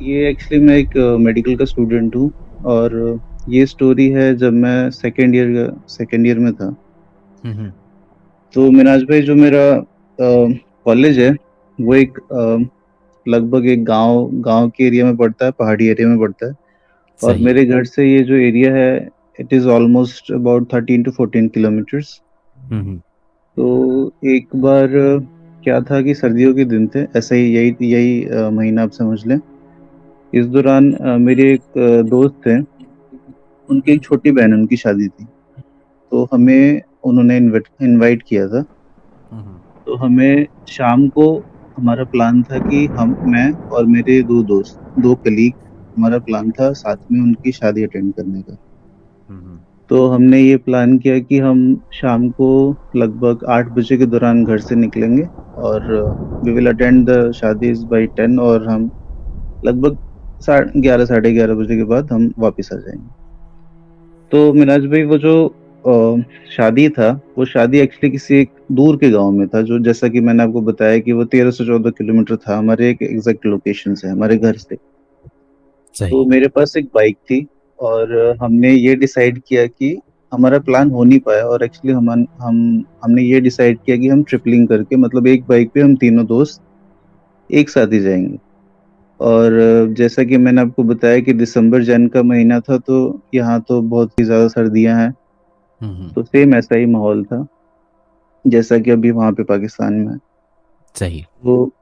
ये एक्चुअली मैं एक मेडिकल का स्टूडेंट हूँ और ये स्टोरी है जब मैं सेकंड ईयर में था। हुँ, हुँ। तो मिनाज भाई जो मेरा कॉलेज है वो एक लगभग एक गांव गांव के एरिया में पड़ता है, पहाड़ी एरिया में पड़ता है। और सही। मेरे घर से ये जो एरिया है it is almost about 13 to 14 kilometres. हुँ, हुँ। तो एक बार क्या था कि सर्दियों के दिन थे, ऐसे ही यही यही महीना आप समझ लें। इस दौरान मेरे एक दोस्त थे, उनकी एक छोटी बहन है, उनकी शादी थी। तो हमें उन्होंने इनवाइट किया था। हुँ, हुँ। तो हमें शाम को हमारा प्लान था कि मैं और मेरे 2 दोस्त, 2 कलीग, हमारा प्लान था साथ में उनकी शादी अटेंड करने का। हुँ, हुँ। तो हमने ये प्लान किया कि हम शाम को लगभग 8 बजे के दौरान घर से निकलेंगे और वी विल अटेंड द शादीज़ बाय 10 और हम लगभग सा 11 साढ़े 11 बजे के बाद हम वापस आ जाएँगे। तो मिराज भाई वो जो शादी था, वो शादी एक्चुअली किसी एक दूर के गाँव में था, जो जैसा कि मैंने आपको बताया कि वो 13 से 14 किलोमीटर था हमारे एक एग्ज़ैक्ट लोकेशन से, हमारे घर से। तो सही। मेरे पास एक बाइक थी और हमने ये डिसाइड किया कि हमारा प्लान हो नहीं पाया और एक्चुअली हमने ये डिसाइड किया कि हम ट्रिपलिंग करके मतलब एक बाइक पे हम तीनों दोस्त एक साथ ही जाएँगे। और जैसा कि मैंने आपको बताया कि दिसंबर जन का महीना था, तो यहाँ तो बहुत ही ज़्यादा सर्दियाँ हैं। हुँ, हुँ। तो सेम ऐसा ही माहौल था, जैसा कि अभी वहाँ पे पाकिस्तान में है। सही। तो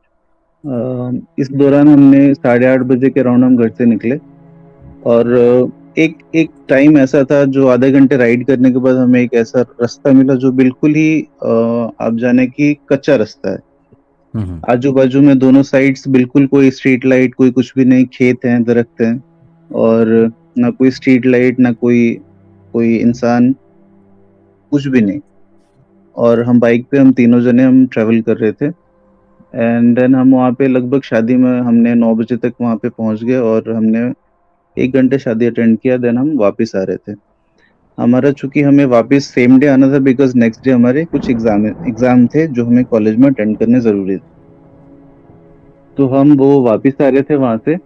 इस दौरान हमने साढ़े 8 बजे के अराउंड हम घर से निकले और एक एक टाइम ऐसा था जो आधे घंटे राइड करने के बाद हमें एक ऐसा रास्ता मिला जो बिल्कुल ही आप जाने कि कच्चा रास्ता है। हुँ, हुँ। आजू-बाजू में दोनों साइड्स बिल्कुल कोई स्ट्रीट लाइट, कोई कुछ भी नहीं, खेत हैं, दरख्त हैं और ना कोई स्ट्रीट लाइट, ना कोई कोई इंसान, कुछ भी नहीं। और हम बाइक पे हम तीनों जने हम ट्रैवल कर रहे थे। एंड देन हम वहाँ पे लगभग शादी में हमने 9 बजे तक वहाँ पे पहुँच गए और हमने 1 घंटे शादी अटेंड किया, देन हम वापस आ रहे थे। हमारा चूँकि हमें वापस सेम डे आना था बिकॉज़ नेक्स्ट डे हमारे कुछ एग्ज़ाम थे जो हमें कॉलेज में अटेंड करने ज़रूरी थे। तो हम वो वापस आ रहे थे वहाँ से।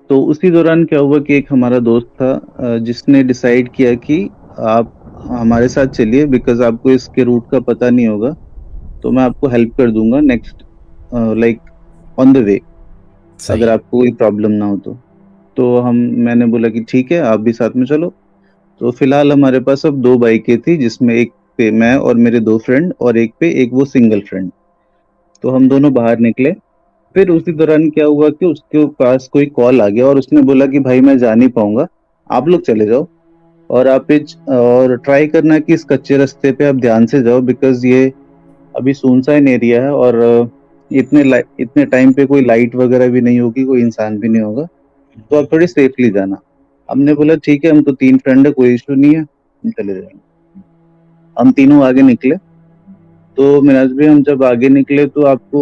तो उसी दौरान क्या हुआ कि एक हमारा दोस्त था जिसने डिसाइड किया कि आप हमारे साथ चलिए बिकॉज़ आपको इसके रूट का पता नहीं होगा, तो मैं आपको हेल्प कर दूँगा next like on the way, अगर सही। आपको कोई प्रॉब्लम ना हो तो। तो मैंने बोला कि ठीक है, आप भी साथ में चलो। तो फिलहाल हमारे पास अब 2 बाइकें थी जिसमें एक पे मैं और मेरे 2 फ्रेंड और एक पे एक वो सिंगल फ्रेंड। तो हम दोनों बाहर निकले। फिर उसी दौरान क्या हुआ कि उसके पास कोई कॉल आ गया और उसने बोला कि भाई मैं जा नहीं पाऊँगा, आप लोग चले जाओ और और ट्राई करना कि इस कच्चे रास्ते पे आप ध्यान से जाओ बिकॉज़ ये अभी सुनसान एरिया है और इतने टाइम पे कोई लाइट वगैरह भी नहीं होगी, कोई इंसान भी नहीं होगा, तो आप थोड़ी सेफली जाना। हमने बोला ठीक है, हम तो 3 फ्रेंड है, कोई इश्यू नहीं है, हम चले जाएँगे। हम तीनों आगे निकले, तो मिराज भाई हम जब आगे निकले तो आपको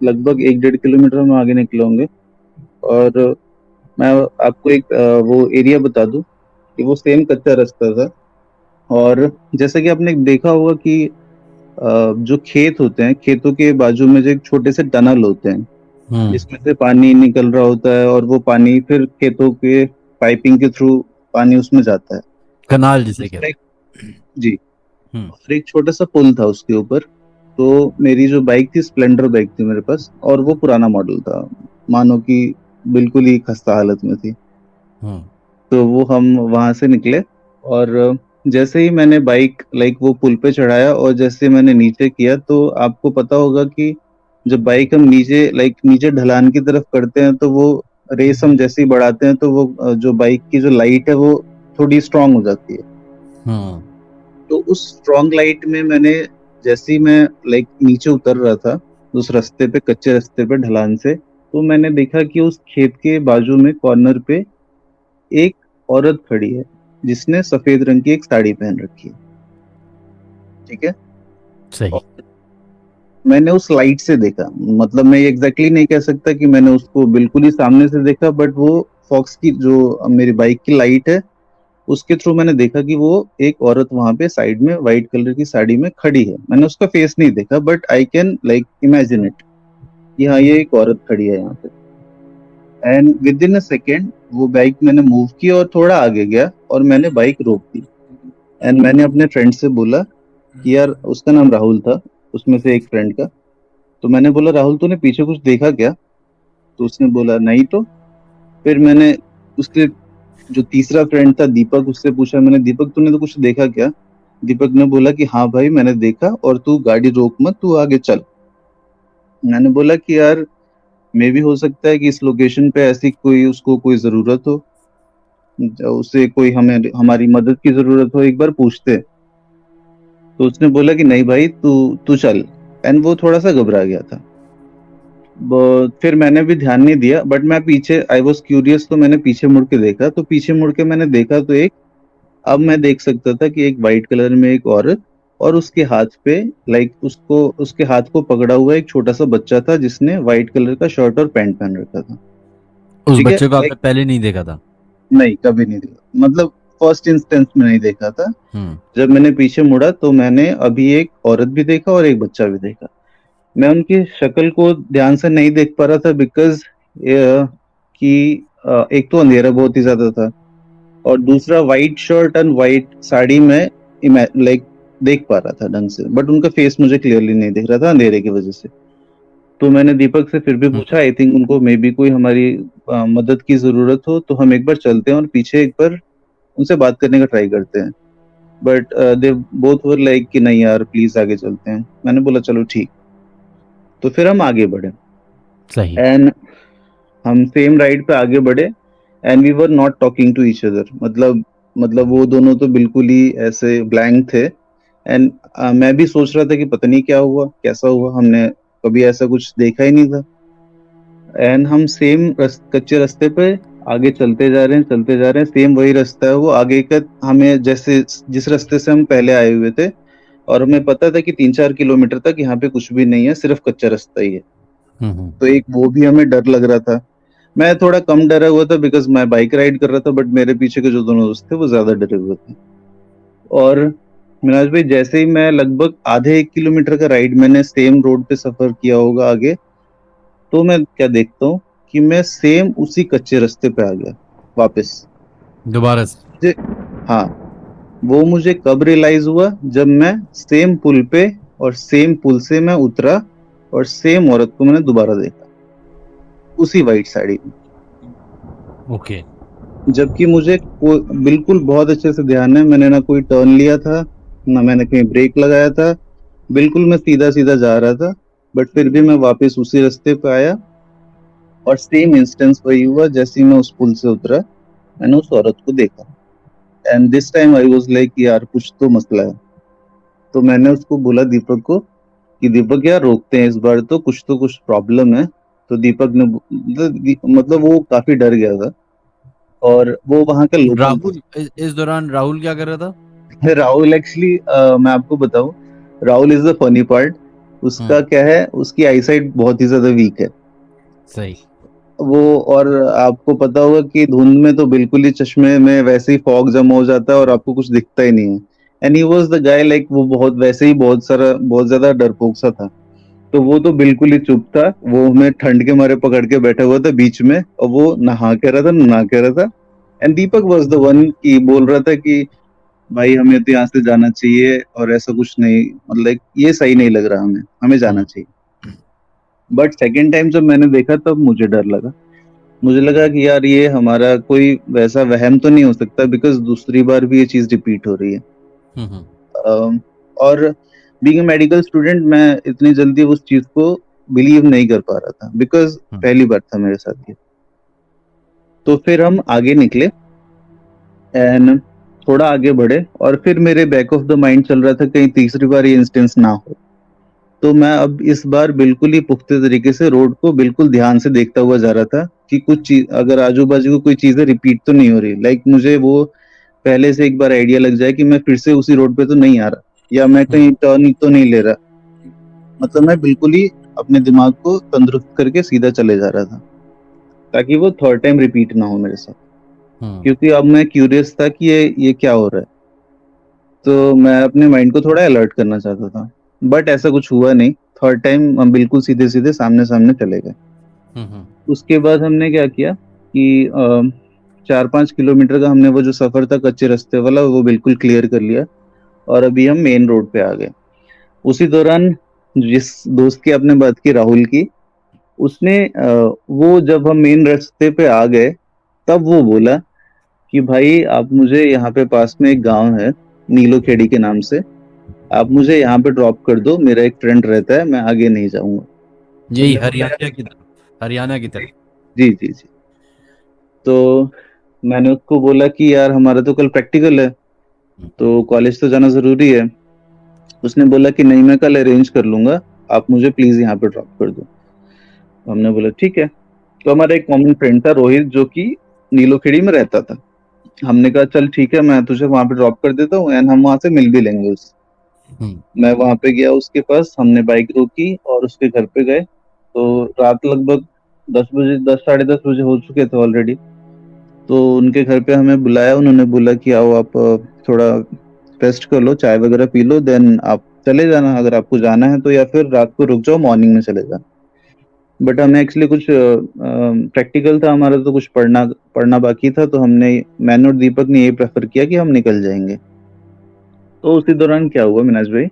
लगभग 1 डेढ़ किलोमीटर हम आगे निकले होंगे और मैं आपको एक वो एरिया बता दूँ कि वो सेम कच्चा रास्ता था और जैसा कि आपने देखा होगा कि जो खेत होते हैं, खेतों के बाजू में जो एक छोटे से टनल होते हैं, हुँ। जिसमें से पानी निकल रहा होता है और वो पानी फिर खेतों के पाइपिंग के थ्रू पानी उसमें जाता है। कनाल जिसे उसका एक कहते हैं। जी, हुँ, और एक छोटा-सा पुल था उसके ऊपर। तो मेरी जो बाइक थी स्प्लेंडर बाइक थी मेरे पास और वो पुराना मॉडल था। मानो कि बिल्कुल ही खस्ता हालत में थी। हुँ। तो वो हम वहाँ से निकले और जैसे ही मैंने बाइक लाइक वो पुल पे चढ़ाया और जैसे मैंने नीचे किया तो आपको पता होगा कि जब बाइक हम नीचे ढलान की तरफ करते हैं तो वो रेस हम जैसे ही बढ़ाते हैं तो वो जो बाइक की जो लाइट है वो थोड़ी स्ट्रॉन्ग हो जाती है। हुँ। तो उस स्ट्रॉन्ग लाइट में मैंने जैसे ही मैं लाइक नीचे उतर रहा था, उस रास्ते पे कच्चे रास्ते पे ढलान से, तो मैंने देखा कि उस खेत के बाजू में कॉर्नर पे एक औरत खड़ी है, जिसने सफ़ेद रंग की एक साड़ी पहन रखी है, ठीक है? सही। और मैंने उस लाइट से देखा, मतलब मैं ये एग्ज़ैक्टली नहीं कह सकता कि मैंने उसको बिल्कुल ही सामने से देखा बट वो फॉक्स की जो मेरी बाइक की लाइट है, उसके थ्रू मैंने देखा कि वो एक औरत वहाँ पे साइड में व्हाइट कलर की साड़ी में खड़ी है। मैंने उसका फेस नहीं देखा but I can like imagine it कि हाँ, ये एक औरत खड़ी है यहाँ पे। And with in a second वो बाइक मैंने मूव की और थोड़ा आगे गया और मैंने बाइक रोक दी। एंड मैंने अपने फ्रेंड से बोला कि यार, उसका नाम राहुल था, उसमें से एक फ्रेंड का। तो मैंने बोला, राहुल तूने पीछे कुछ देखा क्या? तो उसने बोला नहीं तो। फिर मैंने उसके जो तीसरा फ्रेंड था दीपक, उससे पूछा मैंने, दीपक तूने तो कुछ देखा क्या? दीपक ने बोला कि हाँ भाई मैंने देखा, और तू गाड़ी रोक मत, तू आगे चल। मैंने बोला कि यार, मे भी हो सकता है कि इस लोकेशन पे ऐसी कोई उसको कोई जरूरत हो, उसे कोई हमें हमारी मदद की जरूरत हो, एक बार पूछते। तो उसने बोला कि नहीं भाई, तू तू चल। एंड वो थोड़ा सा घबरा गया था। फिर मैंने भी ध्यान नहीं दिया, बट मैं पीछे, आई वॉज क्यूरियस, तो मैंने पीछे मुड़ के देखा। तो पीछे मुड़ के मैंने देखा तो एक, अब मैं देख सकता था कि एक वाइट कलर में एक औरत, और उसके हाथ पे, लाइक उसको, उसके हाथ को पकड़ा हुआ एक छोटा सा बच्चा था जिसने व्हाइट कलर का शर्ट और पैंट पहन रखा था। उस ठीक है, बच्चे को लाइक आपने पहले नहीं देखा था? नहीं, कभी नहीं देखा, मतलब फर्स्ट इंस्टेंस में नहीं देखा था। हम्म। जब मैंने पीछे मुड़ा तो मैंने अभी एक औरत भी देखा और एक बच्चा भी देखा। मैं उनकी शक्ल को ध्यान से नहीं देख पा रहा था, बिकॉज कि एक तो अंधेरा बहुत ही ज्यादा था, और दूसरा white shirt and white sari में लाइक देख पा रहा था ढंग से, बट उनका फेस मुझे क्लियरली नहीं दिख रहा था अंधेरे की वजह से। तो मैंने दीपक से फिर भी पूछा, हम्म। आई थिंक उनको मे बी कोई हमारी मदद की जरूरत हो, तो हम एक बार चलते हैं और पीछे एक बार उनसे बात करने का ट्राई करते हैं। But they both were like कि नहीं यार प्लीज आगे चलते हैं। मैंने बोला चलो ठीक। तो फिर हम आगे बढ़े, सही। एंड हम सेम राइड पे आगे बढ़े, and we were not talking to each other. मतलब वो दोनों तो बिल्कुल ही ऐसे ब्लैंक थे। एंड मैं भी सोच रहा था कि पता नहीं क्या हुआ, कैसा हुआ, हमने कभी ऐसा कुछ देखा ही नहीं था। एंड हम सेम कच्चे रास्ते पे आगे चलते जा रहे हैं, चलते जा रहे हैं, सेम वही रास्ता है वो आगे का। हमें जैसे जिस रास्ते से हम पहले आए हुए थे, और हमें पता था कि 3-4 किलोमीटर तक यहाँ पे कुछ भी नहीं है, सिर्फ कच्चा रास्ता ही है। हम्म। तो एक वो भी हमें डर लग रहा था। मैं थोड़ा कम डरा हुआ था बिकॉज मैं बाइक राइड कर रहा था, बट मेरे पीछे के जो दोनों दोस्त थे वो ज्यादा डरे हुए थे। और मिनाज भाई, जैसे ही मैं लगभग आधे 1 किलोमीटर का राइड मैंने सेम रोड पे सफर किया होगा आगे, तो मैं क्या देखता हूँ कि मैं सेम उसी कच्चे रास्ते पे आ गया वापस। दोबारा से? मुझे, हाँ, वो मुझे कब रियलाइज हुआ, जब मैं सेम पुल पे और सेम पुल से मैं उतरा, और सेम औरत को मैंने दोबारा देखा उसी वाइट साड़ी में। ओके। जबकि मुझे बिल्कुल बहुत अच्छे से ध्यान है, मैंने ना कोई टर्न लिया था, ना मैंने कहीं ब्रेक लगाया था, बिल्कुल मैं सीधा सीधा जा रहा था। बट फिर भी मैं वापस उसी रास्ते पे आया, और सेम इंस्टेंस वही हुआ, जैसे ही मैं उस पुल से उतरा मैंने उस औरत को देखा। And this time I was like यार कुछ तो मसला है। तो मैंने उसको बोला, दीपक को, कि दीपक यार रोकते हैं इस बार, तो कुछ प्रॉब्लम है। तो दीपक ने मतलब वो काफी डर गया था, और वो वहां का लोकल था। राहुल, इस दौरान राहुल क्या कर रहा था? राहुल एक्चुअली, मैं आपको बताऊं, Rahul is the funny part. उसका हम्म। क्या है, उसकी आईसाइट बहुत ही ज्यादा वीक है सही। वो। और आपको पता होगा कि धुंध में तो बिल्कुल ही चश्मे में वैसे ही फॉग जमा हो जाता है और आपको कुछ दिखता ही नहीं है। And he was the guy, like वो बहुत वैसे ही बहुत ज्यादा डरपोक सा था। तो वो तो बिल्कुल ही चुप था, वो हमें ठंड के मारे पकड़ के बैठा हुआ था बीच में, और वो नहा कह रहा था, नहा कह रहा था। And Deepak was the one की बोल रहा था कि भाई हमें तो यहाँ से जाना चाहिए, और ऐसा कुछ नहीं, मतलब ये सही नहीं लग रहा, हमें हमें जाना हम्म। चाहिए। बट सेकेंड टाइम जब मैंने देखा तब मुझे डर लगा। मुझे लगा कि यार ये हमारा कोई वैसा वहम तो नहीं हो सकता, बिकॉज दूसरी बार भी ये चीज रिपीट हो रही है। हम्म। अम, और बीइंग अ मेडिकल स्टूडेंट, मैं इतनी जल्दी उस चीज को बिलीव नहीं कर पा रहा था, बिकॉज हम्म। पहली बार था मेरे साथ ये। तो फिर हम आगे निकले, एंड थोड़ा आगे बढ़े, और फिर मेरे बैक ऑफ द माइंड चल रहा था कहीं तीसरी बार ये इंस्टेंस ना हो। तो मैं अब इस बार बिल्कुल ही पुख्ते तरीके से रोड को बिल्कुल ध्यान से देखता हुआ जा रहा था कि कुछ चीज, अगर आजू बाजू को कोई चीजें रिपीट तो नहीं हो रही, लाइक मुझे वो पहले से एक बार आइडिया लग जाए कि मैं फिर से उसी रोड पे तो नहीं आ रहा, या मैं कहीं हम्म। टर्न तो नहीं ले रहा। मतलब मैं बिल्कुल ही अपने दिमाग को तंदुरुस्त करके सीधा चले जा रहा था, ताकि वो थर्ड टाइम रिपीट ना हो मेरे साथ। हम्म। क्योंकि अब मैं क्यूरियस था कि ये क्या हो रहा है। तो मैं अपने माइंड को थोड़ा अलर्ट करना चाहता था, बट ऐसा कुछ हुआ नहीं। थर्ड टाइम हम बिल्कुल सीधे सीधे सामने सामने चले गए। हम्म। उसके बाद हमने क्या किया कि 4-5 किलोमीटर का हमने वो जो सफर था कच्चे रास्ते वाला वो बिल्कुल क्लियर कर लिया, और अभी हम मेन रोड पे आ गए। उसी दौरान जिस दोस्त की आपने बात की, राहुल की, उसने वो जब हम मेन रास्ते पे आ गए तब वो बोला कि भाई आप मुझे यहाँ पे पास में एक गांव है नीलो खेड़ी के नाम से, आप मुझे यहाँ पे ड्रॉप कर दो, मेरा एक फ्रेंड रहता है, मैं आगे नहीं जाऊंगा। यही हमने बोला हरियाणा की तरफ, हरियाणा की तरफ। जी जी जी। तो मैंने उसको बोला कि यार हमारा तो कल प्रैक्टिकल है, हम्म, तो कॉलेज तो जाना जरूरी है। उसने बोला कि नहीं मैं कल अरेंज कर लूंगा, आप मुझे प्लीज यहाँ पे ड्रॉप कर दो। हमने बोला ठीक है। तो हमारा एक कॉमन फ्रेंड था रोहित, जो कि नीलोखेड़ी में रहता था। हमने कहा चल ठीक है, मैं तुझे वहां पे ड्रॉप कर देता हूँ एंड हम वहां से मिल भी लेंगे उससे। हम्म, मैं वहां पे गया उसके पास, हमने बाइक रोकी और उसके घर पे गए। तो रात लगभग 10 बजे, 10 साढ़े 10 बजे हो चुके थे ऑलरेडी। तो उनके घर पे हमें बुलाया, उन्होंने बोला कि आओ आप थोड़ा रेस्ट कर लो, चाय वगैरह पी लो, देन आप चले जाना अगर आपको जाना है तो, या फिर रात को रुक जाओ, मॉर्निंग में चले जाना। बट हमें एक्चुअली कुछ प्रैक्टिकल था हमारा, तो कुछ पढ़ना पढ़ना बाकी था, तो हमने, मैंने और दीपक ने ये प्रेफर किया कि हम निकल जाएंगे। तो उसी दौरान क्या हुआ मिनाज भाई,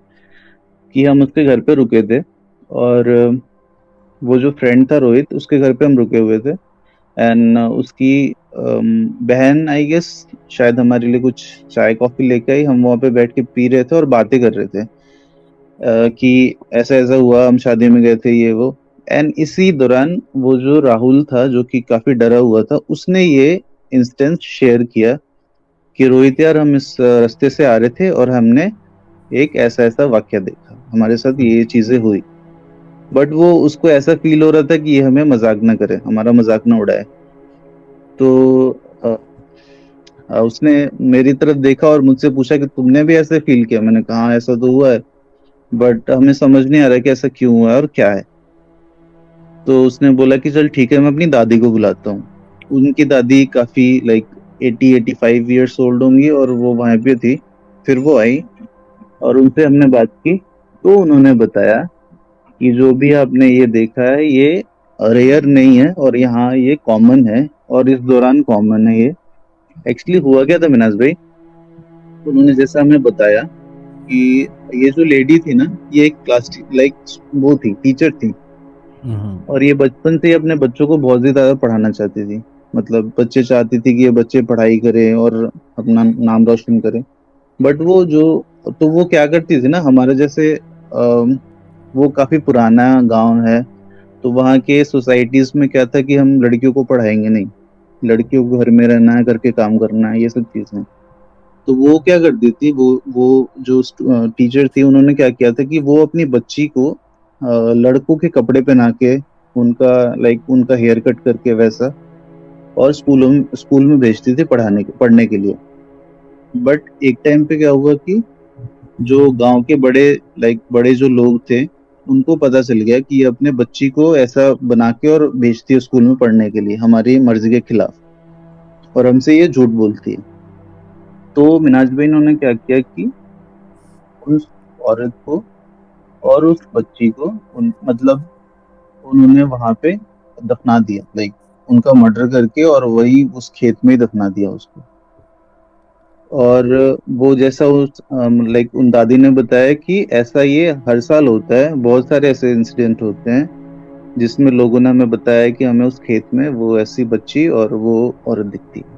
कि हम उसके घर पे रुके थे, और वो जो फ्रेंड था रोहित, उसके घर पे हम रुके हुए थे। एंड उसकी बहन आई गेस शायद हमारे लिए कुछ चाय कॉफी लेके आई, हम वहाँ पे बैठ के पी रहे थे और बातें कर रहे थे कि ऐसा ऐसा हुआ, हम शादी में गए थे, ये वो। एंड इसी दौरान वो जो राहुल था, जो कि काफी डरा हुआ था, उसने ये इंस्टेंस शेयर किया कि रोहित यार, हम इस रास्ते से आ रहे थे और हमने एक ऐसा ऐसा वाक्य देखा, हमारे साथ ये चीजें हुई। बट वो उसको ऐसा फील हो रहा था कि ये हमें मजाक ना करे, हमारा मजाक ना उड़ाए। तो उसने मेरी तरफ देखा और मुझसे पूछा कि तुमने भी ऐसे फील किया? मैंने कहा हाँ ऐसा तो हुआ है, बट हमें समझ नहीं आ रहा कि ऐसा क्यों हुआ है और क्या है। तो उसने बोला कि चल ठीक है, मैं अपनी दादी को बुलाता हूँ। उनकी दादी काफी लाइक 80-85 ईयर्स ओल्ड होंगी, और वो वहां पे थी। फिर वो आई और उनसे हमने बात की, तो उन्होंने बताया कि जो भी आपने ये देखा है ये रेयर नहीं है, और यहाँ ये कॉमन है, और इस दौरान कॉमन है ये। एक्चुअली हुआ क्या था मिनाज भाई, उन्होंने जैसा हमें बताया कि ये जो लेडी थी ना, ये एक क्लास लाइक वो थी, टीचर थी। हम्म, और ये बचपन से ही अपने बच्चों को बहुत ही ज्यादा पढ़ाना चाहती थी। मतलब बच्चे चाहती थी कि ये बच्चे पढ़ाई करें और अपना नाम रोशन करें। बट वो जो, तो वो क्या करती थी ना, हमारे जैसे वो काफी पुराना गांव है, तो वहाँ के सोसाइटीज में क्या था कि हम लड़कियों को पढ़ाएंगे नहीं, लड़कियों को घर में रहना है, करके काम करना है, ये सब चीजें। तो वो क्या करती थी, वो जो टीचर थी, उन्होंने क्या किया था कि वो अपनी बच्ची को लड़कों के कपड़े पहना के, उनका लाइक उनका हेयर कट करके वैसा, और स्कूल में भेजती थी पढ़ने के लिए। बट एक टाइम पे क्या हुआ कि जो गांव के बड़े लाइक बड़े जो लोग थे, उनको पता चल गया कि ये अपने बच्ची को ऐसा बना के और भेजती है स्कूल में पढ़ने के लिए हमारी मर्जी के खिलाफ, और हमसे ये झूठ बोलती है। तो मिनाज भाई, इन्होंने क्या किया कि उस औरत को और उस बच्ची को मतलब उन्होंने वहां पे दफना दिया, लाइक उनका मर्डर करके, और वही उस खेत में ही दफना दिया उसको। और वो जैसा उस लाइक उन दादी ने बताया कि ऐसा ये हर साल होता है, बहुत सारे ऐसे इंसिडेंट होते हैं जिसमें लोगों ने हमें बताया कि हमें उस खेत में वो ऐसी बच्ची और वो औरत दिखती है।